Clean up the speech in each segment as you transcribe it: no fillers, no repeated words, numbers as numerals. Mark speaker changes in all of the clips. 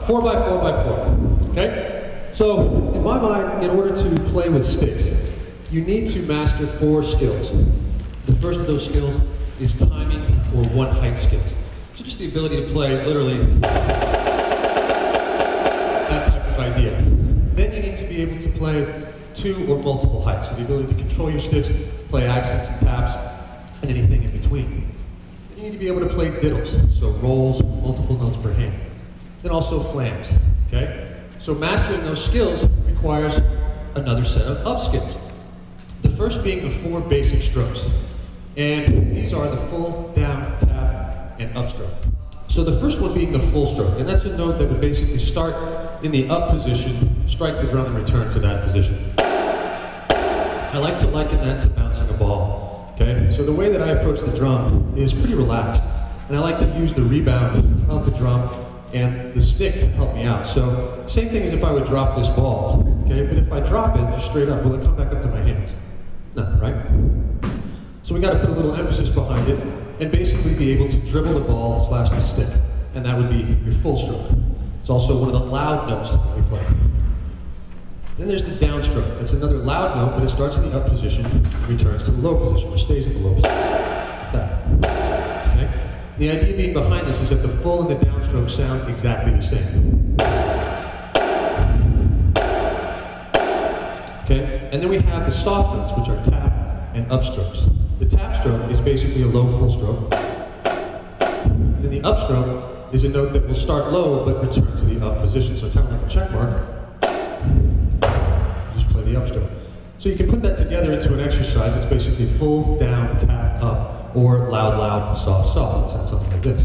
Speaker 1: 4x4x4, okay? So, in my mind, in order to play with sticks, you need to master 4 skills. The first of those skills is timing or one height skills. So just the ability to play literally that type of idea. Then you need to be able to play 2 or multiple heights. So the ability to control your sticks, play accents and taps, and anything in between. Then you need to be able to play diddles, so rolls, multiple notes per hand. Then also flams, okay? So mastering those skills requires another set of skills. The first being the 4 basic strokes. And these are the full, down, tap, and up stroke. So the first one being the full stroke, and that's a note that would basically start in the up position, strike the drum, and return to that position. I like to liken that to bouncing a ball, okay? So the way that I approach the drum is pretty relaxed, and I like to use the rebound of the drum and the stick to help me out. So same thing as if I would drop this ball, okay? But if I drop it just straight up, will it come back up to my hands? No, right? So we got to put a little emphasis behind it and basically be able to dribble the ball / the stick, and that would be your full stroke. It's also one of the loud notes that we play. Then there's the downstroke. It's another loud note, but it starts in the up position, returns to the low position, or stays at the low position. Like that. Okay? The idea being behind this is that the full and the downstroke sound exactly the same. Okay? And then we have the soft notes, which are tap and upstrokes. The tap stroke is basically a low full stroke. And then the upstroke is a note that will start low but return to the up position. So kind of like a check mark. Just play the upstroke. So you can put that together into an exercise. It's basically full, down, tap, up, or loud, loud, soft, soft. It sounds something like this.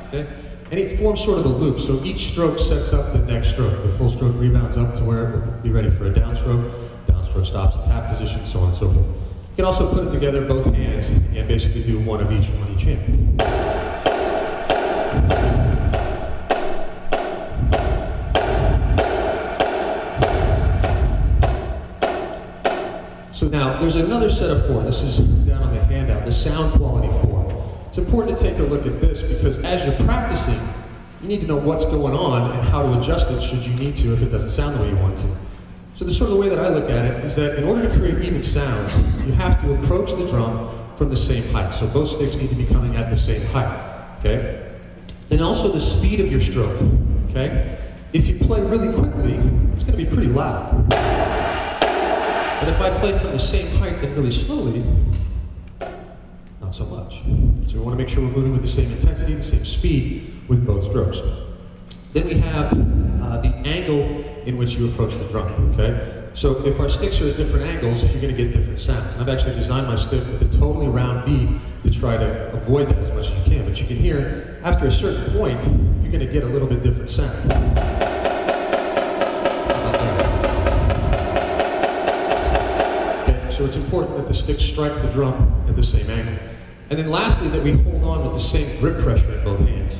Speaker 1: Okay? And it forms sort of a loop, so each stroke sets up the next stroke. The full stroke rebounds up to where it will be ready for a downstroke. Downstroke stops in tap position, so on and so forth. You can also put it together both hands and basically do one of each hand. So now, there's another set of 4. This is down on the handout, the sound quality 4. It's important to take a look at this because as you're practicing, you need to know what's going on and how to adjust it should you need to if it doesn't sound the way you want to. So the sort of way that I look at it is that in order to create even sounds, you have to approach the drum from the same height. So both sticks need to be coming at the same height, okay? And also the speed of your stroke, okay? If you play really quickly, it's gonna be pretty loud. But if I play from the same height and really slowly, not so much. So we want to make sure we're moving with the same intensity, the same speed with both strokes. Then we have the angle in which you approach the drum, okay? So if our sticks are at different angles, you're going to get different sounds. And I've actually designed my stick with a totally round beat to try to avoid that as much as you can. But you can hear, after a certain point, you're going to get a little bit different sound. Okay, so it's important that the sticks strike the drum at the same angle. And then lastly, that we hold on with the same grip pressure in both hands.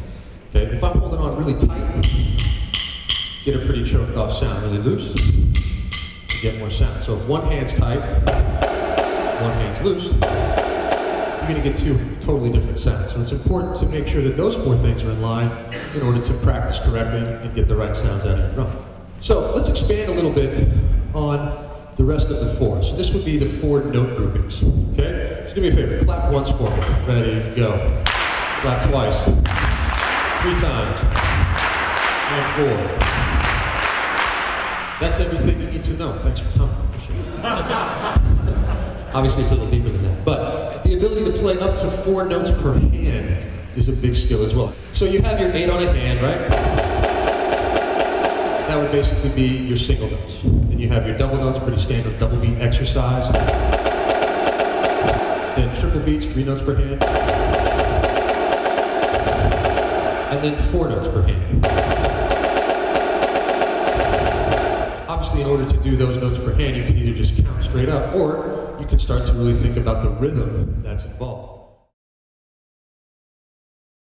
Speaker 1: Okay, if I'm holding on really tight, get a pretty choked off sound. Really loose, you get more sound. So if one hand's tight, one hand's loose, you're gonna get 2 totally different sounds. So it's important to make sure that those 4 things are in line in order to practice correctly and get the right sounds out of your drum. So let's expand a little bit on the rest of the 4. So this would be the 4 note groupings, okay? So do me a favor, clap once for me. Ready, go. Clap twice. 3 times. And 4. That's everything you need to know. Thanks for coming. Obviously it's a little deeper than that. But the ability to play up to 4 notes per hand is a big skill as well. So you have your 8 on a hand, right? That would basically be your single notes. Then you have your double notes, pretty standard double beat exercise. Then triple beats, 3 notes per hand. And then 4 notes per hand. Obviously, in order to do those notes per hand, you can either just count straight up, or you can start to really think about the rhythm that's involved.